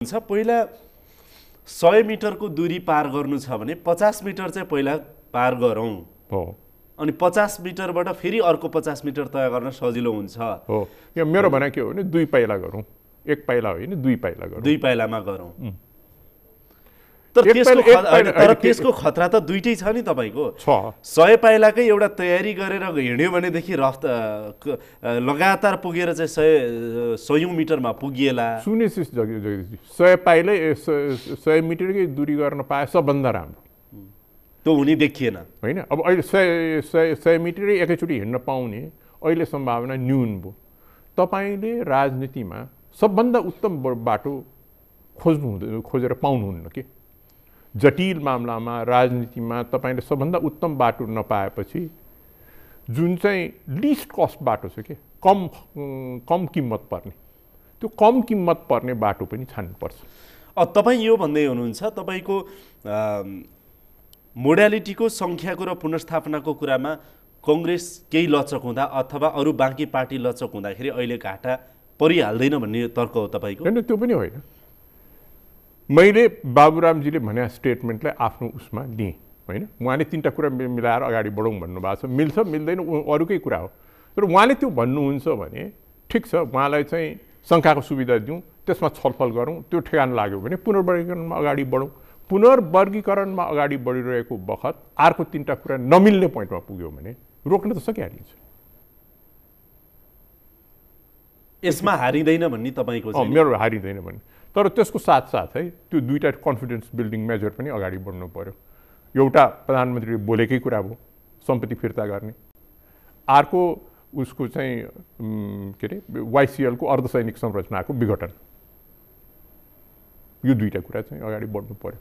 छ पहिला 100 मिटरको दूरी पार गर्नु छ भने 50 मिटर चाहिँ पहिला पार गरौँ हो अनि 50 मिटरबाट फेरि अर्को 50 मिटर तय गर्न सजिलो हुन्छ हो। यो मेरो भनाइ के हो भने 2 पाइला गरौँ, 1 पाइला होइन 2 पाइला गरौँ, 2 पाइलामा गरौँ। तर त्यसको खतरा त दुईटै छ नि तपाईको। 100 पाइलाकै एउटा तयारी गरेर हिँड्यो भनेदेखि लगातार पुगेर चाहिँ 100 मिटरमा पुगिएला। सुनिस् जगदीशजी, 100 पाइलै 100 मिटरकै दूरी गर्न पाए सबभन्दा राम्रो। त्यो हुने देखिएन होइन। अब अहिले 100 मिटरै एकैचोटि हिँड्न पाउने अहिले सम्भावना न्यून भयो। तपाईँले राजनीतिमा सबभन्दा उत्तम बाटो खोजेर पाउनुहुन्न के। जटिल मामलामा राजनीतिमा तपाईँले सबभन्दा उत्तम बाटो नपाएपछि जुन चाहिँ लिस्ट कस्ट बाटो छ के, कम किम्मत पर्ने, त्यो कम किम्मत पर्ने बाटो पनि छान्नुपर्छ। तपाईँ यो भन्दै हुनुहुन्छ तपाईँको मोडालिटीको सङ्ख्याको र पुनर्स्थापनाको कुरामा कङ्ग्रेस केही लचक हुँदा अथवा अरू बाँकी पार्टी लचक हुँदाखेरि अहिले घाटा परिहाल्दैन भन्ने तर्क हो तपाईँको? होइन, त्यो पनि होइन। मैले बाबुरामजीले भने स्टेटमेन्टलाई आफ्नो उसमा लिएँ होइन। उहाँले 3टा कुरा मिलाएर अगाडि बढौँ भन्नुभएको छ। मिल्छ मिल्दैन अरूकै कुरा हो। तर उहाँले त्यो भन्नुहुन्छ भने ठिक छ, उहाँलाई चाहिँ शङ्काको सुविधा दिउँ, त्यसमा छलफल गरौँ। त्यो ठेगान लाग्यो भने पुनर्वर्गीकरणमा अगाडि बढौँ। पुनर्वर्गीकरणमा अगाडि बढिरहेको बखत अर्को 3टा कुरा नमिल्ने पोइन्टमा पुग्यो भने रोक्न त सकिहालिन्छ। यसमा हारिँदैन भन्ने तपाईँको चाहिँ? मेरो हारिँदैन भन्ने। तर त्यसको साथसाथै त्यो 2टा कन्फिडेन्स बिल्डिङ मेजर पनि अगाडि बढ्नु पर्यो। एउटा प्रधानमन्त्रीले बोलेकै कुरा भयो, सम्पत्ति फिर्ता गर्ने। अर्को उसको चाहिँ के अरे वाइसिएलको अर्धसैनिक संरचनाको विघटन। यो 2टा कुरा चाहिँ अगाडि बढ्नु पर्यो।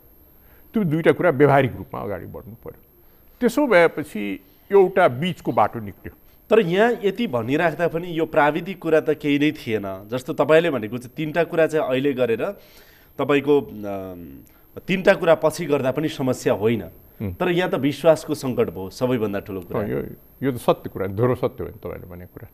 त्यो 2टा कुरा व्यवहारिक रूपमा अगाडि बढ्नु पर्यो। त्यसो भएपछि एउटा बीचको बाटो निक्ल्यो। तर यहाँ यति भनिराख्दा पनि यो प्राविधिक कुरा त केही नै थिएन। जस्तो तपाईँले भनेको चाहिँ 3टा कुरा चाहिँ अहिले गरेर तपाईँको 3टा कुरा पछि गर्दा पनि समस्या होइन। तर यहाँ त विश्वासको सङ्कट भयो सबैभन्दा ठुलो कुरा। यो त सत्य कुरा, धोरो सत्य हो नि तपाईँले भनेको कुरा।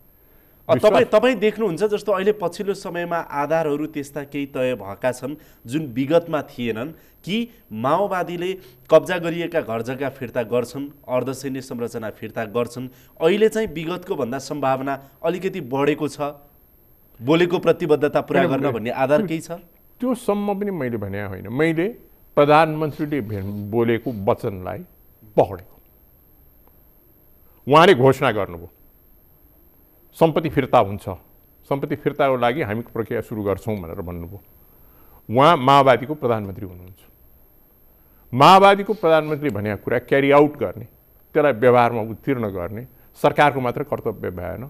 तपाईँ देख्नुहुन्छ जस्तो अहिले पछिल्लो समयमा आधारहरू त्यस्ता केही तय भएका छन् जुन विगतमा थिएनन् कि माओवादीले कब्जा गरिएका घर जग्गा फिर्ता गर्छन्, अर्धसैनिक संरचना फिर्ता गर्छन्। अहिले चाहिँ विगतको भन्दा सम्भावना अलिकति बढेको छ, बोलेको प्रतिबद्धता पुरा गर्न भन्ने आधार केही छ? त्यो सम्म पनि मैले भने होइन। मैले प्रधानमन्त्रीले बोलेको वचनलाई पक्रेको। उहाँले घोषणा गर्नुभयो सम्पत्ति फिर्ता हुन्छ, सम्पत्ति फिर्ताको लागि हामी प्रक्रिया सुरु गर्छौँ भनेर भन्नुभयो। उहाँ माओवादीको प्रधानमन्त्री हुनुहुन्छ। माओवादीको प्रधानमन्त्री भनेको कुरा क्यारी आउट गर्ने, त्यसलाई व्यवहारमा उत्तीर्ण गर्ने सरकारको मात्र कर्तव्य भएन,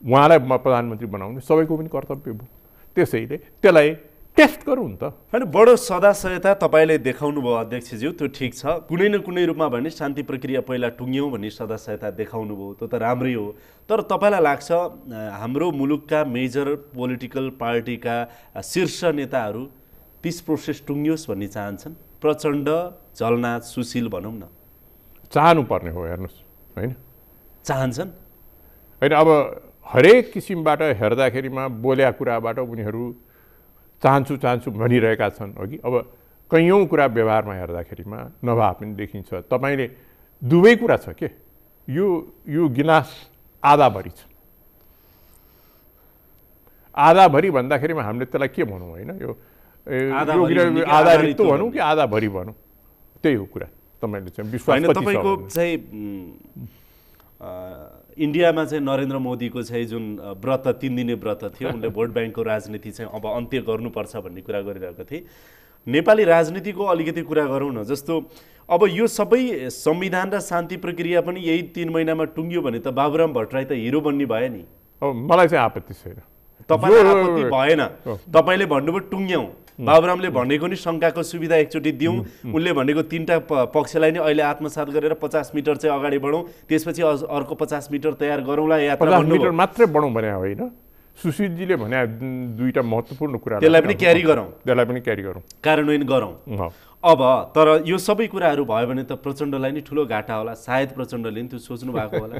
उहाँलाई प्रधानमन्त्री बनाउने सबैको पनि कर्तव्य भयो। त्यसैले त्यसलाई टेस्ट गरौँ नि त। होइन, बडो सदाशयता तपाईँले देखाउनु भयो अध्यक्षज्यू, त्यो ठिक छ। कुनै न कुनै रूपमा भने शान्ति प्रक्रिया पहिला टुङ्ग्यौँ भन्ने सदाशयता देखाउनु भयो, त्यो त राम्रै हो। तर तपाईँलाई लाग्छ हाम्रो मुलुकका मेजर पोलिटिकल पार्टीका शीर्ष नेताहरू पिस प्रोसेस टुङ्ग्योस् भन्ने चाहन्छन्? प्रचण्ड, झलनाथ, सुशील भनौँ न, चाहनुपर्ने हो। हेर्नुहोस्, होइन चाहन्छन् होइन। अब हरेक किसिमबाट हेर्दाखेरिमा बोल्या कुराबाट उनीहरू चाहन्छु भनिरहेका छन् हो कि। अब कैयौँ कुरा व्यवहारमा हेर्दाखेरिमा नभए पनि देखिन्छ। तपाईँले दुवै कुरा छ के, यो गिलास आधाभरि छ। आधाभरि भन्दाखेरिमा हामीले त्यसलाई के भनौँ होइन, यो आधा रित्तो भनौँ कि आधाभरि भनौँ, त्यही हो कुरा। तपाईँले चाहिँ विश्वास तपाईँको चाहिँ इन्डियामा चाहिँ नरेन्द्र मोदीको चाहिँ जुन व्रत 3 दिने व्रत थियो, उनले भोट ब्याङ्कको राजनीति चाहिँ अब अन्त्य गर्नुपर्छ भन्ने कुरा गरिरहेको थिए। नेपाली राजनीतिको अलिकति कुरा गरौँ न। जस्तो अब यो सबै संविधान र शान्ति प्रक्रिया पनि यही 3 महिनामा टुङ्ग्यो भने त बाबुराम भट्टराई त हिरो बन्ने भयो नि। मलाई चाहिँ आपत्ति छैन। तपाईँलाई आपत्ति भएन? तपाईँले भन्नुभयो टुङ्ग्यौँ, बाबुरामले भनेको नि शङ्काको सुविधा एकचोटि दिउँ, उनले भनेको 3टा पक्षलाई नै अहिले आत्मसात गरेर 50 मिटर चाहिँ अगाडि बढौँ, त्यसपछि अर्को 50 मिटर तयार गरौँला यात्रा। 50 मिटर मात्रै बढौँ भने होइन, सुशीलजीले भने दुईटा महत्त्वपूर्ण कुरा त्यसलाई पनि क्यारी गरौँ, कार्यान्वयन गरौँ। अब तर यो सबै कुराहरू भयो भने त प्रचण्डलाई नै ठुलो घाटा होला, सायद प्रचण्डले नि त्यो सोच्नु भएको होला।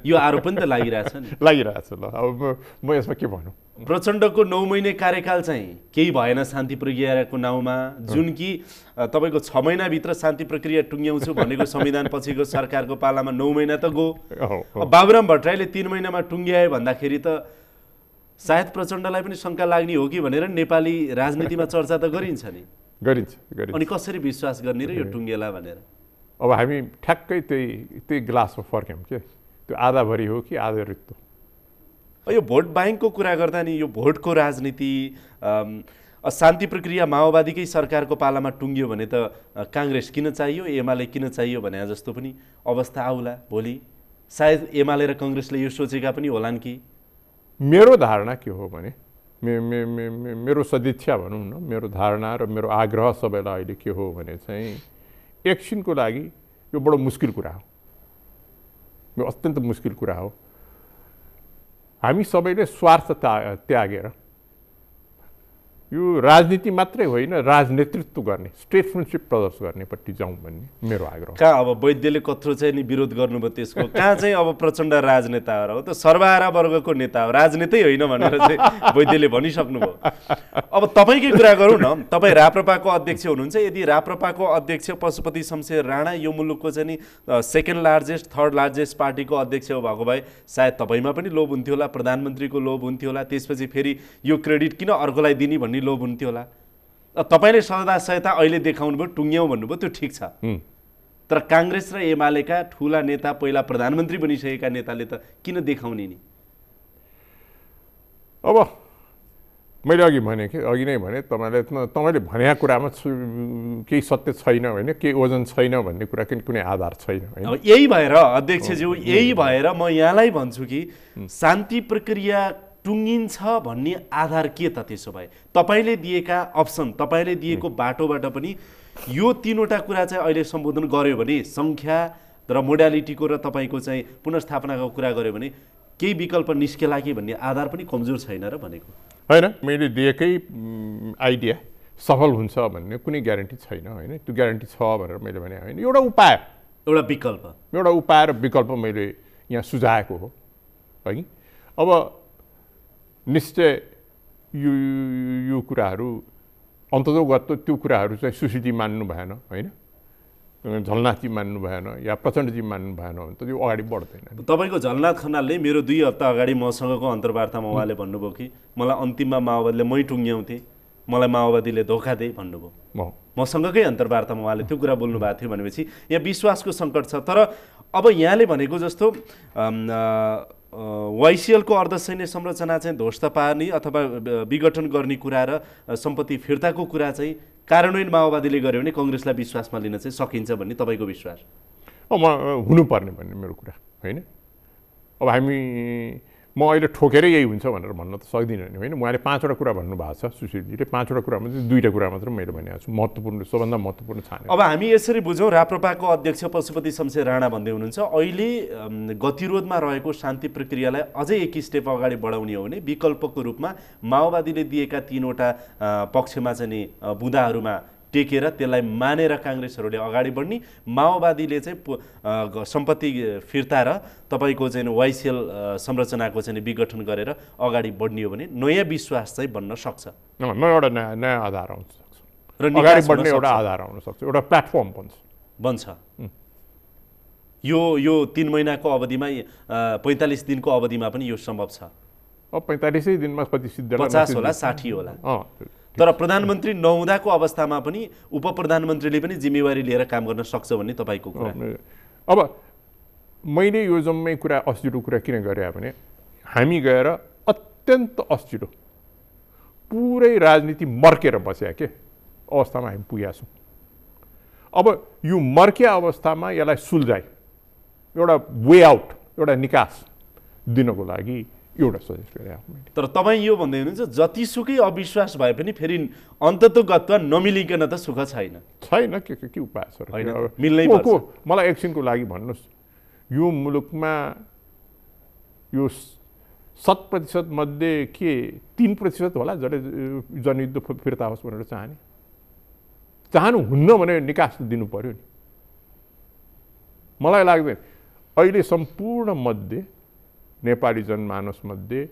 यो आरोप पनि त लागिरहेछ नि। लागिरहेछ। ल अब म यसमा के भनौँ, प्रचण्डको 9 महिने कार्यकाल चाहिँ केही भएन शान्ति प्रक्रियाको नाउँमा, जुन कि तपाईँको 6 महिनाभित्र शान्ति प्रक्रिया टुङ्ग्याउँछु भनेको संविधान पछिको सरकारको पालामा 9 महिना त गयो। बाबुराम भट्टराईले 3 महिनामा टुङ्ग्याए भन्दाखेरि त सायद प्रचण्डलाई पनि शङ्का लाग्ने हो कि भनेर नेपाली राजनीतिमा चर्चा त गरिन्छ नि। गरिन्छ। अनि कसरी विश्वास गर्ने र यो टुङ्गेला भनेर? अब हामी ठ्याक्कै त्यही ग्लासमा फर्क्यौँ के, त्यो आधाभरि हो कि आधा रित्तो। यो भोट ब्याङ्कको कुरा गर्दा नि यो भोटको राजनीति, शान्ति प्रक्रिया माओवादीकै सरकारको पालामा टुङ्ग्यो भने त काङ्ग्रेस किन चाहियो, एमाले किन चाहियो भने जस्तो पनि अवस्था आउला भोलि। सायद एमाले र काङ्ग्रेसले यो सोचेका पनि होलान् कि। मेरो धारणा के हो भने, मेरो सदिच्छा भनौँ न, मेरो धारणा र मेरो आग्रह सबैलाई अहिले के हो भने चाहिँ एकछिनको लागि यो बडो मुस्किल कुरा हो, यो अत्यन्त मुस्किल कुरा हो। हामी सबैले स्वार्थ त्यागेर यो राजनीति मात्रै होइन, राजनेतृत्व गर्ने, स्टेट्सम्यानशिप प्रदर्शन गर्नेपट्टि जाउँ भन्ने मेरो आग्रह। कहाँ अब वैद्यले कत्रो चाहिँ नि विरोध गर्नुभयो त्यसको, कहाँ चाहिँ अब प्रचण्ड राजनेता हो, त सर्वहारा वर्गको नेता हो, राजनेतै होइन भनेर चाहिँ वैद्यले भनिसक्नुभयो। अब तपाईँकै कुरा गरौँ न, तपाईँ राप्रपाको अध्यक्ष हुनुहुन्छ। यदि राप्रपाको अध्यक्ष पशुपति शमशेर राणा यो मुलुकको चाहिँ नि सेकेन्ड लार्जेस्ट, थर्ड लार्जेस्ट पार्टीको अध्यक्ष भएको भए सायद तपाईँमा पनि लोभ हुन्थ्यो होला, प्रधानमन्त्रीको लोभ हुन्थ्यो होला, त्यसपछि फेरि यो क्रेडिट किन अर्कोलाई दिने भन्ने लोभ हुन्थ्यो होला। तपाईँले सदासहायता अहिले देखाउनु भयो, टुङ्ग्याउँ भन्नुभयो, त्यो ठिक छ। तर काङ्ग्रेस र एमालेका ठुला नेता, पहिला प्रधानमन्त्री बनिसकेका नेताले त किन देखाउने नि? अब मैले अघि नै भने तपाईँले भनेका कुरामा केही सत्य छैन होइन, केही ओजन छैन भन्ने कुरा कुनै आधार छैन होइन। अब यही भएर अध्यक्षज्यू, यही भएर म यहाँलाई भन्छु कि शान्ति प्रक्रिया टुङ्गिन्छ भन्ने आधार के त? त्यसो भए तपाईँले दिएका अप्सन, तपाईँले दिएको बाटोबाट पनि यो तीनवटा कुरा चाहिँ अहिले सम्बोधन गर्यो भने, सङ्ख्या र मोडालिटीको र तपाईँको चाहिँ पुनर्स्थापनाको कुरा गर्यो भने केही विकल्प निस्केला कि भन्ने आधार पनि कमजोर छैन र भनेको होइन। मैले दिएकै आइडिया सफल हुन्छ भन्ने कुनै ग्यारेन्टी छैन होइन, त्यो ग्यारेन्टी छ भनेर मैले भने होइन। एउटा उपाय, एउटा उपाय र विकल्प मैले यहाँ सुझाएको हो है। अब निश्चय यो कुराहरू अन्ततोगत त्यो कुराहरू चाहिँ सुशीलजी मान्नु भएन होइन, झलनाथजी मान्नु भएन या प्रचण्डजी मान्नु भएन भने त यो अगाडि बढ्दैन। तपाईँको झलनाथ खनालले मेरो 2 हप्ता अगाडि मसँगको अन्तर्वार्तामा उहाँले भन्नुभयो कि मलाई अन्तिममा माओवादीले मै टुङ्ग्याउँथे, मलाई माओवादीले धोका दिए भन्नुभयो। मसँगकै अन्तर्वार्तामा उहाँले त्यो कुरा बोल्नु भएको थियो। भनेपछि यहाँ विश्वासको सङ्कट छ। तर अब यहाँले भनेको जस्तो वाइसिएलको अर्धसैन्य संरचना चाहिँ ध्वस्त पार्ने अथवा विघटन गर्ने कुरा र सम्पत्ति फिर्ताको कुरा चाहिँ कार्यान्वयन माओवादीले गर्यो भने काङ्ग्रेसलाई विश्वासमा लिन चाहिँ सकिन्छ भन्ने तपाईँको विश्वास? हुनुपर्ने भन्ने मेरो कुरा होइन। अब म अहिले ठोकेरै यही हुन्छ भनेर भन्न त सक्दिनँ नि होइन। उहाँले 5वटा कुरा भन्नुभएको छ सुशीलजीले, 5वटा कुरामा चाहिँ 2टा कुरा मात्र मैले भनेको छु महत्त्वपूर्ण, सबभन्दा महत्त्वपूर्ण छाने। अब हामी यसरी बुझौँ, राप्रपाको अध्यक्ष पशुपति शमशेर राणा भन्दै हुनुहुन्छ अहिले गतिरोधमा रहेको शान्ति प्रक्रियालाई अझै एक स्टेप अगाडि बढाउने हो भने विकल्पको रूपमा माओवादीले दिएका 3वटा पक्षमा चाहिँ नि बुँदाहरूमा टेकेर त्यसलाई मानेर काङ्ग्रेसहरूले अगाडि बढ्ने, माओवादीले चाहिँ सम्पत्ति फिर्ता र तपाईँको चाहिँ वाइसिएल संरचनाको चाहिँ विघटन गरेर अगाडि बढ्ने हो भने नयाँ विश्वास चाहिँ बन्न सक्छ, एउटा नयाँ आधार आउन सक्छ र अगाडि बढ्ने एउटा आधार आउन सक्छ, एउटा प्लेटफर्म बन्छ। यो 3 महिनाको अवधिमा 45 दिनको अवधिमा पनि यो सम्भव छ। अब 45 दिनमा कति सिद्ध 50 होला, 60 होला। तर प्रधानमन्त्री नहुँदाको अवस्थामा पनि उप प्रधानमन्त्रीले पनि जिम्मेवारी लिएर काम गर्न सक्छ भन्ने तपाईँको कुरा? अब मैले यो जम्मै कुरा अस्जिरो कुरा किन गरेँ भने हामी गएर अत्यन्त अस्जिरो पुरै राजनीति मर्केर बस्या के अवस्थामा हामी पुगेका छौँ। अब यो मर्किया अवस्थामा यसलाई सुल्झाइ एउटा वे आउट, एउटा निकास दिनको लागि एउटा सजेस्ट गरेँ मैले। तर तपाईँ यो भन्दै हुनुहुन्छ जतिसुकै अविश्वास भए पनि फेरि अन्ततोगतमा नमिलिकन त सुख छैन। के उपाय छ होइन, मिल्नै पर्छ। मलाई एकछिनको लागि भन्नुहोस्, यो मुलुकमा यो 100% मध्ये के 3% होला जसले जनयुद्ध फिर्ता होस् भनेर चाहनु हुन्न भने निकास दिनु पर्यो नि। मलाई लाग्दैन अहिले सम्पूर्ण मध्ये नेपाली जनमानस मध्ये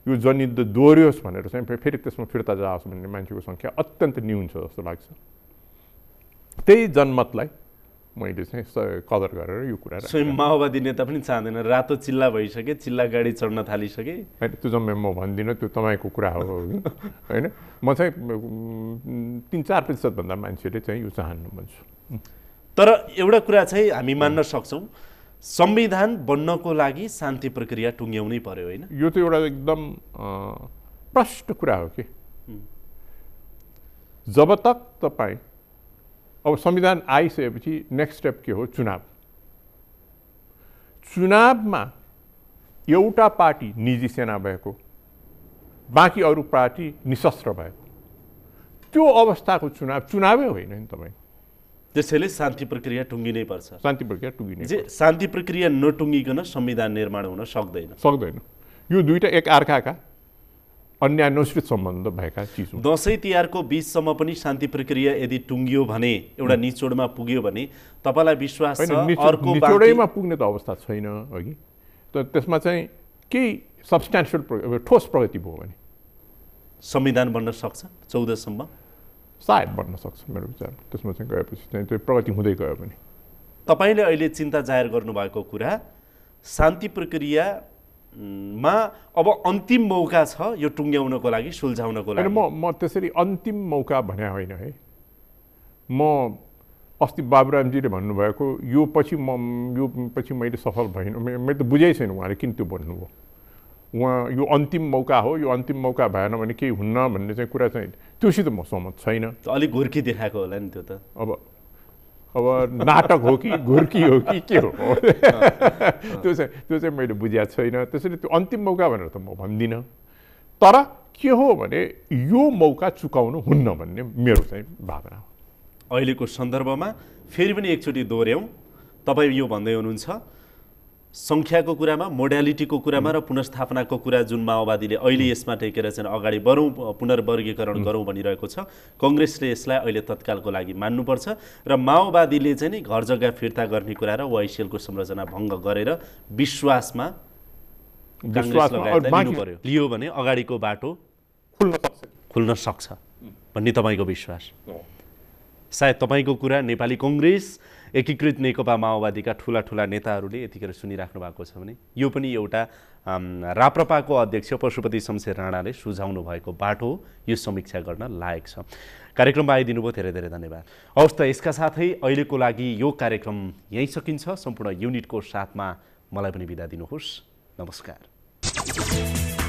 यो जनयुद्ध दोहोरियोस् भनेर चाहिँ फेरि त्यसमा फिर्ता जाओस् भन्ने मान्छेको सङ्ख्या अत्यन्त न्यून छ जस्तो लाग्छ। त्यही जनमतलाई मैले चाहिँ कदर गरेर यो कुरा स्वयं माओवादी नेता पनि चाहँदैन। रातो चिल्ला भइसके, चिल्ला गाडी चढ्न थालिसके। होइन त्यो जम्मै म भन्दिनँ, त्यो तपाईँको कुरा हो होइन। म चाहिँ 3-4% भन्दा मान्छेले चाहिँ यो चाहन्न भन्छु। तर एउटा कुरा चाहिँ हामी मान्न सक्छौँ, संविधान बन्नको लागि शान्ति प्रक्रिया टुङ्ग्याउनै पर्यो होइन? यो त एउटा एकदम प्रष्ट कुरा हो कि जब तक तपाईँ अब संविधान आइसकेपछि नेक्स्ट स्टेप के हो? चुनावमा एउटा पार्टी निजी सेना भएको, बाँकी अरू पार्टी निशस्त्र भएको, त्यो अवस्थाको चुनावै होइन नि तपाईँ। त्यसैले शान्ति प्रक्रिया टुङ्गिनै पर्छ। शान्ति प्रक्रिया टुङ्गिनै पर्छ। शान्ति प्रक्रिया नटुङ्गिकन संविधान निर्माण हुन सक्दैन। यो दुईटा एक अर्काका अन्यान्योश्रित सम्बन्ध भएका चिज हुन्। दसैँ तिहारको बीचसम्म पनि शान्ति प्रक्रिया यदि टुङ्गियो भने, एउटा निचोडमा पुग्यो भने तपाईँलाई विश्वास छ अर्को निचोडैमा पुग्ने त अवस्था छैन अघि। त त्यसमा चाहिँ केही सब्स्ट्यान्सियल ठोस प्रगति भयो भने संविधान बन्न सक्छ 14 सम्म, सायद बन्न सक्छ मेरो विचार। त्यसमा चाहिँ गएपछि चाहिँ त्यो प्रगति हुँदै गयो भने। तपाईँले अहिले चिन्ता जाहेर गर्नुभएको कुरा शान्ति प्रक्रियामा अब अन्तिम मौका छ यो टुङ्ग्याउनको लागि, सुल्झाउनको लागि। म त्यसरी अन्तिम मौका भने होइन है। म अस्ति बाबुरामजीले भन्नुभएको यो पछि मैले सफल भइनँ, मैले त बुझै छैन उहाँले किन त्यो भन्नुभयो। उहाँ यो अन्तिम मौका हो, यो अन्तिम मौका भएन भने केही हुन्न भन्ने चाहिँ कुरा चाहिँ त्योसित म सहमत छैन। अलिक घुर्की देखाएको होला नि त्यो त। अब नाटक हो कि घुर्की हो कि के हो त्यो चाहिँ मैले बुझेको छैन। त्यसैले त्यो अन्तिम मौका भनेर त म भन्दिनँ। तर के हो भने यो मौका चुकाउनु हुन्न भन्ने मेरो चाहिँ भावना हो। अहिलेको सन्दर्भमा फेरि पनि एकचोटि दोहोऱ्याउँ, तपाईँ यो भन्दै हुनुहुन्छ सङ्ख्याको कुरामा, मोडालिटीको कुरामा र पुनर्स्थापनाको कुरा जुन माओवादीले अहिले यसमा टेकेर चाहिँ अगाडि बढौँ, पुनर्वर्गीकरण गरौँ भनिरहेको छ, कङ्ग्रेसले यसलाई अहिले तत्कालको लागि मान्नुपर्छ र माओवादीले चाहिँ नि घर जग्गा फिर्ता गर्ने कुरा र वाइसिएलको संरचना भङ्ग गरेर विश्वासमा लियो भने अगाडिको बाटो खुल्न सक्छ भन्ने तपाईँको विश्वास। सायद तपाईँको कुरा नेपाली कङ्ग्रेस एकीकृत नेकपा माओवादीका ठुला नेताहरूले यतिखेर सुनिराख्नु भएको छ भने यो पनि एउटा राप्रपाको अध्यक्ष पशुपति शमशेर राणाले सुझाउनु भएको बाटो हो, यो समीक्षा गर्न लायक छ। कार्यक्रममा आइदिनु भयो, धेरै धेरै धन्यवाद। हवस् त यसका साथै अहिलेको लागि यो कार्यक्रम यहीँ सकिन्छ। सम्पूर्ण युनिटको साथमा मलाई पनि बिदा दिनुहोस्। नमस्कार।